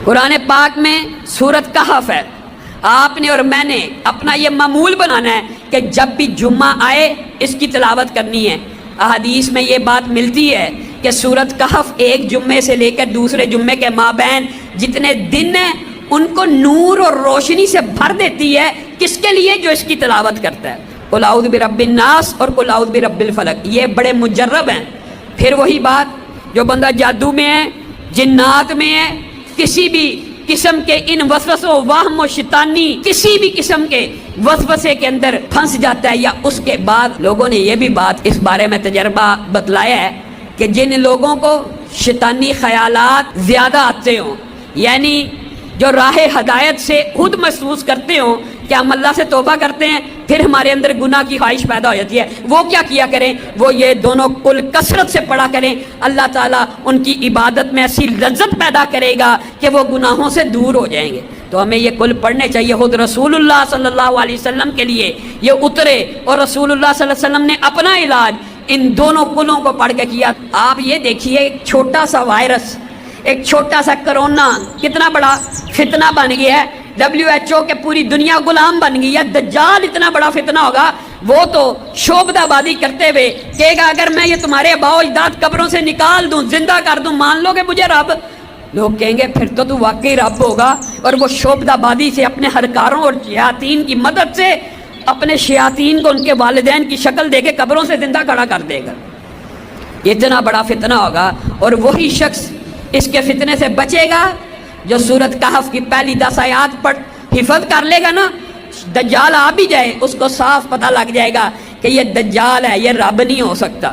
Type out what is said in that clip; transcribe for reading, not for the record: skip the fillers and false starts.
قرآن پاک میں سورت کہف ہے. آپ نے اور میں نے اپنا یہ معمول بنانا ہے کہ جب بھی جمعہ آئے اس کی تلاوت کرنی ہے. احادیث میں یہ بات ملتی ہے کہ سورت کہف ایک جمعے سے لے کر دوسرے جمعے کے مابین جتنے دن ہیں ان کو نور اور روشنی سے بھر دیتی ہے. کس کے لیے؟ جو اس کی تلاوت کرتا ہے. قل اعوذ برب الناس اور قل اعوذ برب الفلق یہ بڑے مجرب ہیں. پھر وہی بات، جو بندہ جادو میں ہے، جنات میں ہے، کسی بھی قسم کے ان وسوسوں، وہم و شیطانی کسی بھی قسم کے وسوسے کے اندر پھنس جاتا ہے، یا اس کے بعد لوگوں نے یہ بھی بات اس بارے میں تجربہ بتلایا ہے کہ جن لوگوں کو شیطانی خیالات زیادہ آتے ہوں، یعنی جو راہ ہدایت سے خود محسوس کرتے ہوں کہ ہم اللہ سے توبہ کرتے ہیں پھر ہمارے اندر گناہ کی خواہش پیدا ہو جاتی ہے، وہ کیا کیا کریں؟ وہ یہ دونوں کل کثرت سے پڑھا کریں. اللہ تعالیٰ ان کی عبادت میں ایسی لذت پیدا کرے گا کہ وہ گناہوں سے دور ہو جائیں گے. تو ہمیں یہ کل پڑھنے چاہیے. خود رسول اللہ صلی اللہ علیہ وسلم کے لیے یہ اترے اور رسول اللہ صلی اللہ علیہ وسلم نے اپنا علاج ان دونوں کلوں کو پڑھ کے کیا. آپ یہ دیکھیے ایک چھوٹا سا وائرس، ایک چھوٹا سا کرونا کتنا بڑا فتنہ بن گیا ہے. WHO کے پوری دنیا غلام بن گئی ہے. دجال اتنا بڑا فتنہ ہوگا، وہ تو شعبدہ بازی کرتے ہوئے کہے گا اگر میں یہ تمہارے آباء و اجداد قبروں سے نکال دوں، زندہ کر دوں، مان لو گے مجھے رب؟ لوگ کہیں گے پھر تو واقعی رب ہوگا. اور وہ شعبدہ بازی سے اپنے ہرکاروں اور شیاطین کی مدد سے اپنے شیاطین کو ان کے والدین کی شکل دے کے قبروں سے زندہ کھڑا کر دے گا. اتنا بڑا فتنہ ہوگا. اور وہی شخص اس کے فتنے سے بچے گا جو سورت کہف کی پہلی 10 آیات پڑھ حفظ کر لے گا نا. دجال آ بھی جائے اس کو صاف پتہ لگ جائے گا کہ یہ دجال ہے، یہ رب نہیں ہو سکتا.